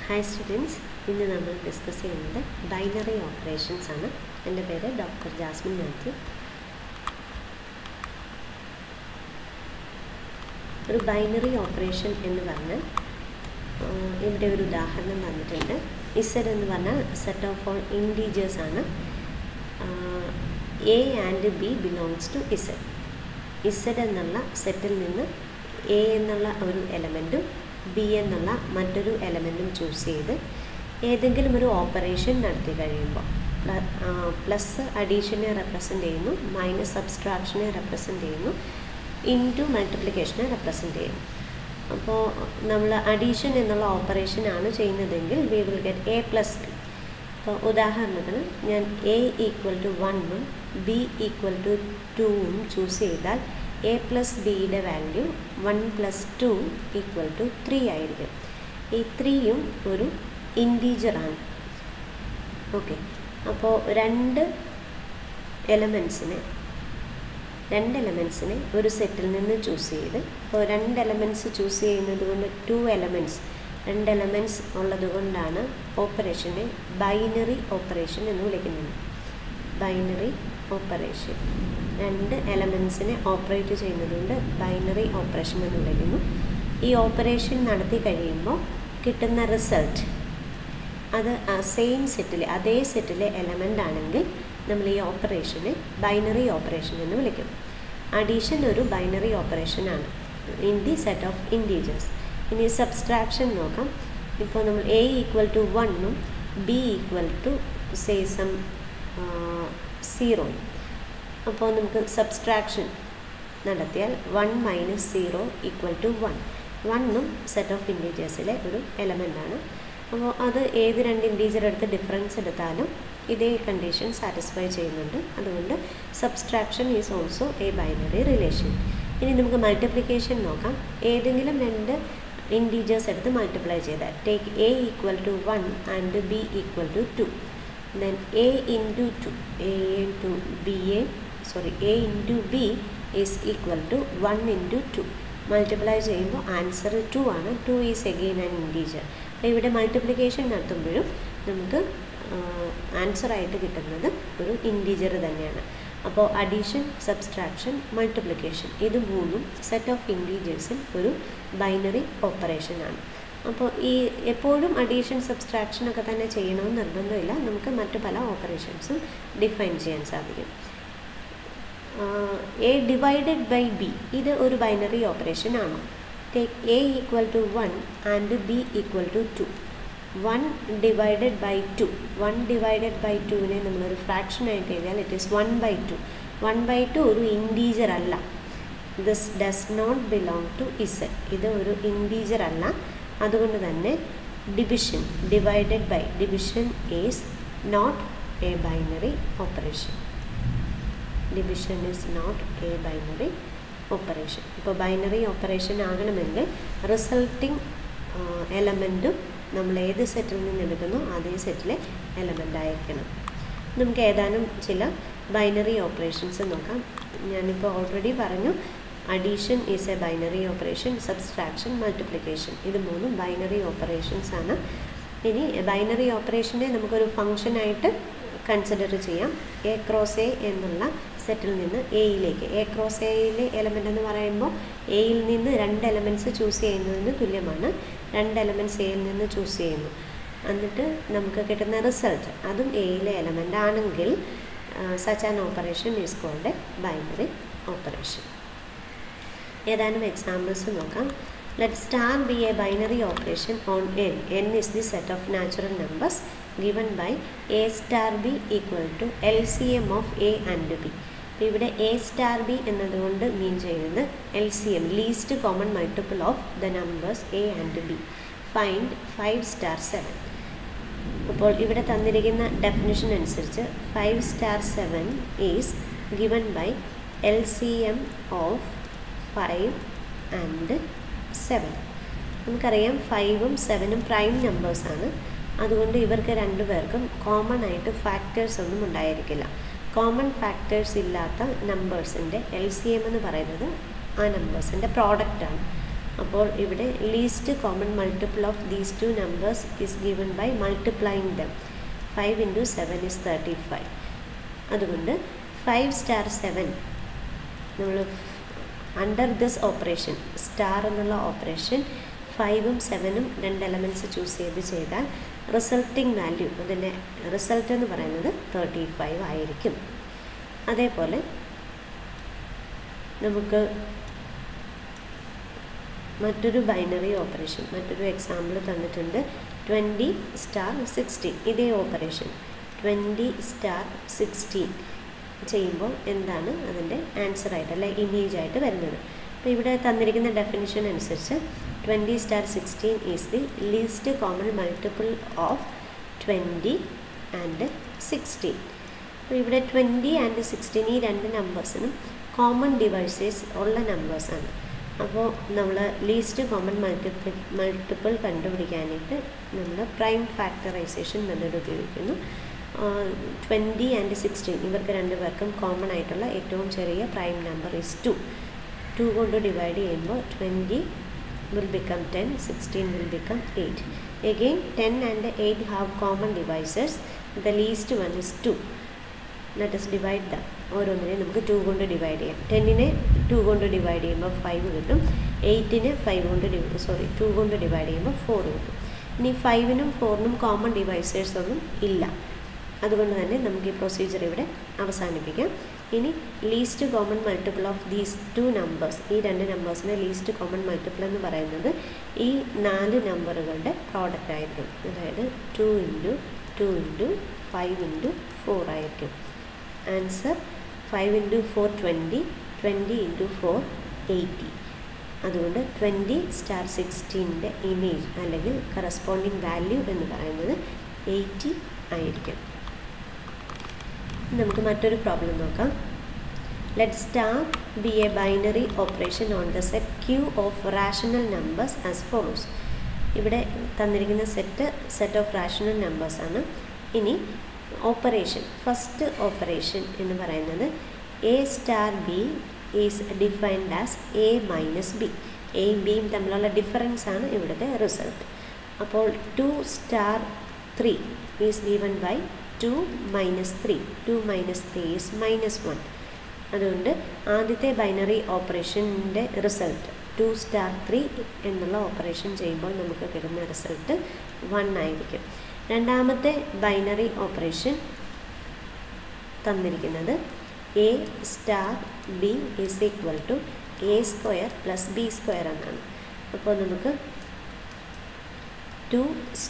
Hi students, ഇന്ന് നമ്മൾ discuss ചെയ്യുന്നത് ബൈനറി ഓപ്പറേഷൻസ് ആണ്. എൻ്റെ പേര് ഡോക്ടർ ജാസ്മിൻ മാത്യു. ഒരു ബൈനറി ഓപ്പറേഷൻ എന്ന് പറഞ്ഞാൽ ഇവിടെ ഒരു ഉദാഹരണം തന്നിട്ടുണ്ട്. ഇസഡ് എന്ന് പറഞ്ഞാൽ സെറ്റ് ഓഫ് ഓൾ ഇൻറ്റീജേഴ്സ് ആണ്. A and B belongs to Z. Z എന്നുള്ള സെറ്റിൽ നിന്ന് എ എന്നുള്ള ഒരു എലമെൻറ്റും ബി എന്നുള്ള മറ്റൊരു എലമെൻറ്റും ചൂസ് ചെയ്ത് ഏതെങ്കിലും ഒരു ഓപ്പറേഷൻ നടത്തി കഴിയുമ്പോൾ പ്ലസ് അഡീഷനെ റെപ്രസെൻ്റ് ചെയ്യുന്നു, മൈനസ് സബ്സ്ട്രാക്ഷനെ റെപ്രസെൻ്റ് ചെയ്യുന്നു, ഇൻറ്റു മൾട്ടിപ്ലിക്കേഷനെ റെപ്രസെൻ്റ് ചെയ്യുന്നു. അപ്പോൾ നമ്മൾ അഡീഷൻ എന്നുള്ള ഓപ്പറേഷനാണ് ചെയ്യുന്നതെങ്കിൽ we will get A plus B. അപ്പോൾ ഉദാഹരണത്തിന് ഞാൻ എ ഈക്വൽ ടു 1ഉം ബി ഈക്വൽ ടു 2ഉം ചൂസ് ചെയ്താൽ എ പ്ലസ് ബിയുടെ വാല്യൂ 1 + 2 = 3 ആയിരിക്കും. ഈ 3യും ഒരു ഇൻറ്റീജറാണ്. ഓക്കെ, അപ്പോൾ രണ്ട് എലമെൻസിനെ ഒരു സെറ്റിൽ നിന്ന് ചൂസ് ചെയ്ത്, അപ്പോൾ 2 എലമെൻറ്റ്സ് ചൂസ് ചെയ്യുന്നത് കൊണ്ട് 2 എലമെൻറ്റ്സ് ഉള്ളത് കൊണ്ടാണ് ഓപ്പറേഷനെ ബൈനറി ഓപ്പറേഷൻ എന്ന് വിളിക്കുന്നത്. ബൈനറി ഓപ്പറേഷൻ 2 എലമെൻസിനെ ഓപ്പറേറ്റ് ചെയ്യുന്നതുകൊണ്ട് ബൈനറി ഓപ്പറേഷൻ എന്ന് വിളിക്കുന്നു. ഈ ഓപ്പറേഷൻ നടത്തി കഴിയുമ്പോൾ കിട്ടുന്ന റിസൾട്ട് അത് സെയിം സെറ്റിലെ അതേ സെറ്റിലെ എലമെൻ്റ് ആണെങ്കിൽ നമ്മൾ ഈ ഓപ്പറേഷനെ ബൈനറി ഓപ്പറേഷൻ എന്ന് വിളിക്കും. അഡീഷൻ ഒരു ബൈനറി ഓപ്പറേഷനാണ് in the set of integers. ഇനി സബ്സ്ട്രാക്ഷൻ നോക്കാം. ഇപ്പോൾ നമ്മൾ എ ഈക്വൽ ടു 1ഉം ബി ഈക്വൽ ടു സം 0. അപ്പോൾ നമുക്ക് സബ്സ്ട്രാക്ഷൻ നടത്തിയാൽ 1 - 0 = 1. 1ഉം സെറ്റ് ഓഫ് ഇൻറ്റീജേഴ്സിലെ ഒരു എലമെൻ്റാണ്. അപ്പോൾ അത് ഏത് 2 ഇൻറ്റീജർ എടുത്ത് ഡിഫറൻസ് എടുത്താലും ഇതേ കണ്ടീഷൻ സാറ്റിസ്ഫൈ ചെയ്യുന്നുണ്ട്. അതുകൊണ്ട് subtraction is also A binary relation. ഇനി നമുക്ക് മൾട്ടിപ്ലിക്കേഷൻ നോക്കാം. ഏതെങ്കിലും 2 ഇൻറ്റീജേഴ്സ് എടുത്ത് മൾട്ടിപ്ലൈ ചെയ്താൽ take A equal to 1 and B equal to 2. then a into b is equal to 1 into 2. Multiply ചെയ്യുമ്പോൾ ആൻസർ 2 ആണ്. 2 ഈസ് അഗെയിൻ ആൻ ഇൻറ്റീജർ. അപ്പോൾ ഇവിടെ മൾട്ടിപ്ലിക്കേഷൻ നടത്തുമ്പോഴും നമുക്ക് ആൻസറായിട്ട് കിട്ടുന്നത് ഒരു ഇൻറ്റീജർ തന്നെയാണ്. അപ്പോൾ അഡീഷൻ, സബ്സ്ട്രാക്ഷൻ, മൾട്ടിപ്ലിക്കേഷൻ ഇത് മൂന്നും സെറ്റ് ഓഫ് ഇൻറ്റീജേഴ്സിൽ ഒരു ബൈനറി ഓപ്പറേഷനാണ്. അപ്പോൾ ഈ എപ്പോഴും അഡീഷൻ, സബ്സ്ട്രാക്ഷനൊക്കെ തന്നെ ചെയ്യണമെന്ന് നിർബന്ധമില്ല. നമുക്ക് മറ്റു പല ഓപ്പറേഷൻസും ഡിഫൈൻ ചെയ്യാൻ സാധിക്കും. എ ഡിവൈഡഡ് ബൈ ബി ഇത് ഒരു ബൈനറി ഓപ്പറേഷൻ ആണോ? Take A equal to 1 and B equal to 2. 1 divided by 2. 1 divided by 2നെ നമ്മളൊരു ഫ്രാക്ഷനായിട്ട് എഴുതിയാൽ ഇറ്റ് ഈസ് 1/2. 1/2 ഒരു ഇൻറ്റീജർ അല്ല. This does not belong to Z. ഇത് ഒരു ഇൻറ്റീജർ അല്ല. അതുകൊണ്ട് തന്നെ division, divided by division is not a binary operation. Division is not a binary operation. ഇപ്പോൾ ബൈനറി ഓപ്പറേഷൻ ആകണമെങ്കിൽ റിസൾട്ടിങ് എലമെൻറ്റും നമ്മൾ ഏത് സെറ്റിൽ നിന്ന് എടുക്കുന്നോ അതേ സെറ്റിലെ എലമെൻ്റ് ആയിരിക്കണം. നമുക്ക് ഏതാനും ചില ബൈനറി ഓപ്പറേഷൻസ് നോക്കാം. ഞാനിപ്പോൾ ഓൾറെഡി പറഞ്ഞു, addition is a binary operation, subtraction, multiplication ഇത് മൂന്നും ബൈനറി ഓപ്പറേഷൻസ് ആണ്. ഇനി ബൈനറി ഓപ്പറേഷനെ നമുക്കൊരു ഫംഗ്ഷനായിട്ട് കൺസിഡർ ചെയ്യാം. എ ക്രോസ് എ എന്നുള്ള സെറ്റിൽ നിന്ന് എയിലേക്ക്, എ ക്രോസ് എയിലെ എലമെൻ്റ് എന്ന് പറയുമ്പോൾ എയിൽ നിന്ന് 2 എലമെൻറ്റ്സ് ചൂസ് ചെയ്യുന്നതിന് തുല്യമാണ്. 2 എലമെൻറ്റ്സ് എയിൽ നിന്ന് ചൂസ് ചെയ്യുന്നു. എന്നിട്ട് നമുക്ക് കിട്ടുന്ന റിസൾട്ട് അതും എയിലെ എലമെൻ്റ് ആണെങ്കിൽ such an operation is called a binary operation. ഏതാനും എക്സാമ്പിൾസ് നോക്കാം. Let star be a binary operation on n. n is the set of natural numbers given by a star b equal to LCM of a and b. ഇവിടെ a star b എന്നതുകൊണ്ട് മീൻ ചെയ്യുന്നത് LCM, least common multiple of the numbers a and b. Find 5 star 7. അപ്പോൾ ഇവിടെ തന്നിരിക്കുന്ന definition അനുസരിച്ച് 5 star 7 is given by LCM of 5 and 7. നമുക്കറിയാം 5ഉം 7ഉം prime നമ്പേഴ്സാണ്. അതുകൊണ്ട് ഇവർക്ക് 2 പേർക്കും കോമൺ ആയിട്ട് ഫാക്ടേഴ്സ് ഒന്നും ഉണ്ടായിരിക്കില്ല. കോമൺ ഫാക്ടേഴ്സ് ഇല്ലാത്ത നമ്പേഴ്സിൻ്റെ LCM എന്ന് പറയുന്നത് ആ നമ്പേഴ്സിൻ്റെ പ്രോഡക്റ്റാണ്. അപ്പോൾ ഇവിടെ least common multiple of these two numbers is given by multiplying them. 5 × 7 is 35. അതുകൊണ്ട് 5 * 7 നമ്മൾ അണ്ടർ ദിസ് ഓപ്പറേഷൻ സ്റ്റാർ എന്നുള്ള ഓപ്പറേഷൻ 5ഉം 7ഉം രണ്ട് എലമെൻറ്റ്സ് ചൂസ് ചെയ്താൽ റിസൾട്ടിങ് വാല്യൂ, അതിൻ്റെ റിസൾട്ട് എന്ന് പറയുന്നത് 35 ആയിരിക്കും. അതേപോലെ നമുക്ക് മറ്റൊരു ബൈനറി ഓപ്പറേഷൻ, മറ്റൊരു എക്സാമ്പിൾ തന്നിട്ടുണ്ട്. 20 * 16. ഇതേ ഓപ്പറേഷൻ 20 * 16 ചെയ്യുമ്പോൾ എന്താണ് അതിൻ്റെ ആൻസറായിട്ട് അല്ലെ ഇമേജായിട്ട് വരുന്നത്? അപ്പോൾ ഇവിടെ തന്നിരിക്കുന്ന ഡെഫിനിഷൻ അനുസരിച്ച് 20 * 16 is the least common multiple of 20 and 16. അപ്പോൾ ഇവിടെ 20 ആൻഡ് 16 ഈ രണ്ട് നമ്പേഴ്സിനും ഡിവൈസേഴ്സ് ഉള്ള നമ്പേഴ്സാണ്. അപ്പോൾ നമ്മൾ ലീസ്റ്റ് കോമൺ മൾട്ടിപ്പിൾ കണ്ടുപിടിക്കാനായിട്ട് നമ്മൾ പ്രൈം ഫാക്ടറൈസേഷൻ മെത്തേഡ് ഉപയോഗിക്കുന്നു. 20 ആൻഡ് 16 ഇവർക്ക് രണ്ടുപേർക്കും കോമൺ ആയിട്ടുള്ള ഏറ്റവും ചെറിയ പ്രൈം നമ്പർ ഈസ് 2. 2 കൊണ്ട് ഡിവൈഡ് ചെയ്യുമ്പോൾ 20 will become 10, 16 will become 8. Again 10 and 8 have common divisors. The least one is 2. Let us divide them. ഓരോന്നിനെ നമുക്ക് 2 കൊണ്ട് ഡിവൈഡ് ചെയ്യാം. 10നെ 2 കൊണ്ട് ഡിവൈഡ് ചെയ്യുമ്പോൾ 5 കിട്ടും. 8നെ 2 കൊണ്ട് ഡിവൈഡ് ചെയ്യുമ്പോൾ 4 കിട്ടും. ഇനി 5നും 4നും കോമൺ ഡിവൈസേഴ്സ് ഒന്നും ഇല്ല. അതുകൊണ്ട് തന്നെ നമുക്ക് ഈ പ്രൊസീജിയർ ഇവിടെ അവസാനിപ്പിക്കാം. ഇനി least common multiple of these two numbers, ഈ രണ്ട് നമ്പേഴ്സിൻ്റെ ലീസ്റ്റ് കോമൺ മൾട്ടിപ്പിൾ എന്ന് പറയുന്നത് ഈ 4 നമ്പറുകളുടെ പ്രോഡക്റ്റ് ആയിരിക്കും. അതായത് 2 × 2 × 5 × 4 ആയിരിക്കും. ആൻസർ 5 × 4 20, 20 × 4 80. അതുകൊണ്ട് 20 * 16ൻ്റെ ഇമേജ് അല്ലെങ്കിൽ കറസ്പോണ്ടിങ് വാല്യൂ എന്ന് പറയുന്നത് 80 ആയിരിക്കും. നമുക്ക് മറ്റൊരു പ്രോബ്ലം നോക്കാം. Let star be a binary operation on the set Q of rational numbers as follows. ഇവിടെ തന്നിരിക്കുന്ന സെറ്റ് ഓഫ് റാഷണൽ നമ്പേഴ്സാണ്. ഇനി ഓപ്പറേഷൻ, ഫസ്റ്റ് ഓപ്പറേഷൻ എന്ന് പറയുന്നത് A star B is defined as A minus B. എയും ബിയും തമ്മിലുള്ള difference ആണ് ഇവിടുത്തെ റിസൾട്ട്. അപ്പോൾ 2 * 3 ഈസ് ഗിവൺ ബൈ 2 - 3. 2 - 3 ഈസ് -1. അതുകൊണ്ട് ആദ്യത്തെ ബൈനറി ഓപ്പറേഷൻ്റെ റിസൾട്ട് 2 * 3 എന്നുള്ള ഓപ്പറേഷൻ ചെയ്യുമ്പോൾ നമുക്ക് കിട്ടുന്ന റിസൾട്ട് 1 ആയിരിക്കും. രണ്ടാമത്തെ ബൈനറി ഓപ്പറേഷൻ തന്നിരിക്കുന്നത് A star B is equal to a² + b² എന്നാണ്. അപ്പോൾ നമുക്ക് 2 *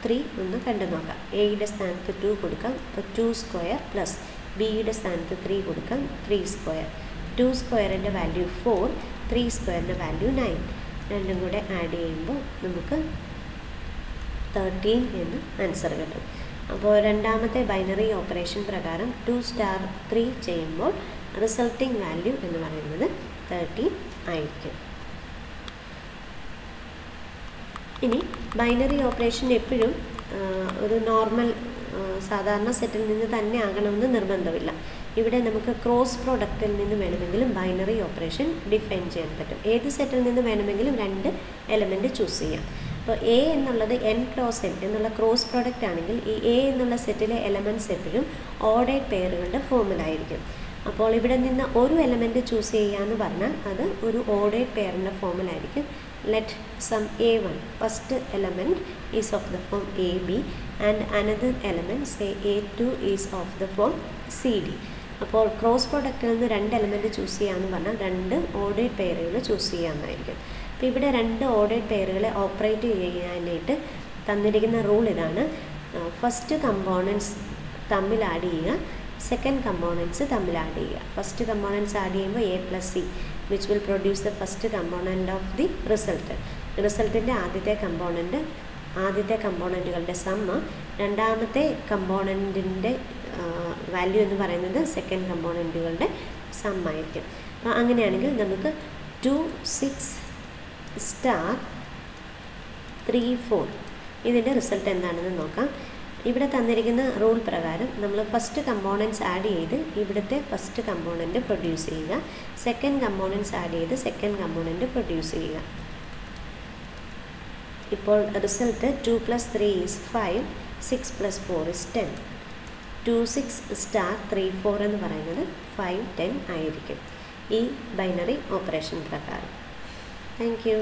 3 ഒന്ന് കണ്ടു നോക്കാം. എയുടെ സ്ഥാനത്ത് 2 കൊടുക്കാം. അപ്പോൾ 2² പ്ലസ് ബിയുടെ സ്ഥാനത്ത് 3 കൊടുക്കാം. 3². 2²ൻ്റെ വാല്യൂ 4, 3²ൻ്റെ വാല്യൂ 9. രണ്ടും കൂടെ ആഡ് ചെയ്യുമ്പോൾ നമുക്ക് 13 എന്ന് ആൻസർ കിട്ടും. അപ്പോൾ രണ്ടാമത്തെ ബൈനറി ഓപ്പറേഷൻ പ്രകാരം 2 * 3 ചെയ്യുമ്പോൾ റിസൾട്ടിംഗ് വാല്യൂ എന്ന് പറയുന്നത് 13 ആയിരിക്കും. ഇനി ബൈനറി ഓപ്പറേഷൻ എപ്പോഴും ഒരു നോർമൽ സാധാരണ സെറ്റിൽ നിന്ന് തന്നെ ആകണമെന്ന് നിർബന്ധമില്ല. ഇവിടെ നമുക്ക് ക്രോസ് പ്രോഡക്റ്റിൽ നിന്ന് വേണമെങ്കിലും ബൈനറി ഓപ്പറേഷൻ ഡിഫൈൻ ചെയ്യാൻ പറ്റും. ഏത് സെറ്റിൽ നിന്ന് വേണമെങ്കിലും 2 എലമെൻറ്റ് ചൂസ് ചെയ്യാം. അപ്പോൾ എ എന്നുള്ളത് n × n എന്നുള്ള ക്രോസ് പ്രോഡക്റ്റ് ആണെങ്കിൽ ഈ എ എന്നുള്ള സെറ്റിലെ എലമെൻറ്റ്സ് എപ്പോഴും ഓർഡേഡ് പെയറുകളുടെ ഫോമിലായിരിക്കും. അപ്പോൾ ഇവിടെ നിന്ന് ഒരു എലമെൻറ്റ് ചൂസ് ചെയ്യാന്ന് പറഞ്ഞാൽ അത് ഒരു ordered പെയറിൻ്റെ ഫോമിലായിരിക്കും. Let some a1, first element is of the form ab and another element say a2 is of the form cd. അപ്പോൾ ക്രോസ് പ്രോഡക്റ്റിൽ നിന്ന് 2 എലമെൻറ്റ് ചൂസ് ചെയ്യാമെന്ന് പറഞ്ഞാൽ 2 ഓർഡേഡ് പെയറുകൾ ചൂസ് ചെയ്യാമെന്നായിരിക്കും. അപ്പോൾ ഇവിടെ 2 ഓർഡേഡ് പെയറുകളെ ഓപ്പറേറ്റ് ചെയ്യാനായിട്ട് തന്നിരിക്കുന്ന റൂൾ ഇതാണ്. ഫസ്റ്റ് കമ്പോണൻസ് തമ്മിൽ ആഡ് ചെയ്യുക, സെക്കൻഡ് കമ്പോണൻസ് തമ്മിൽ ആഡ് ചെയ്യുക. ഫസ്റ്റ് കമ്പോണൻസ് ആഡ് ചെയ്യുമ്പോൾ a + c which will produce the first component of the result. റിസൾട്ടിൻ്റെ ആദ്യത്തെ കമ്പോണൻറ്റുകളുടെ സമ്മ്, രണ്ടാമത്തെ കമ്പോണൻറ്റിൻ്റെ വാല്യൂ എന്ന് പറയുന്നത് സെക്കൻഡ് കമ്പോണൻറ്റുകളുടെ സമ്മായിരിക്കും. അപ്പോൾ അങ്ങനെയാണെങ്കിൽ നമുക്ക് 2 6 * 3 4 ഇതിൻ്റെ റിസൾട്ട് എന്താണെന്ന് നോക്കാം. ഇവിടെ തന്നിരിക്കുന്ന റൂൾ പ്രകാരം നമ്മൾ ഫസ്റ്റ് കമ്പോണൻസ് ആഡ് ചെയ്ത് ഇവിടുത്തെ ഫസ്റ്റ് കമ്പോണൻറ്റ് പ്രൊഡ്യൂസ് ചെയ്യുക, സെക്കൻഡ് കമ്പോണൻസ് ആഡ് ചെയ്ത് സെക്കൻഡ് കമ്പോണൻറ്റ് പ്രൊഡ്യൂസ് ചെയ്യുക. ഇപ്പോൾ റിസൾട്ട് 2 + 3 is 5, 6 + 4 is 10. 2 6 സ്റ്റാർ 3 4 എന്ന് പറയുന്നത് 5 10 ആയിരിക്കും ഈ ബൈനറി ഓപ്പറേഷൻ പ്രകാരം. Thank you.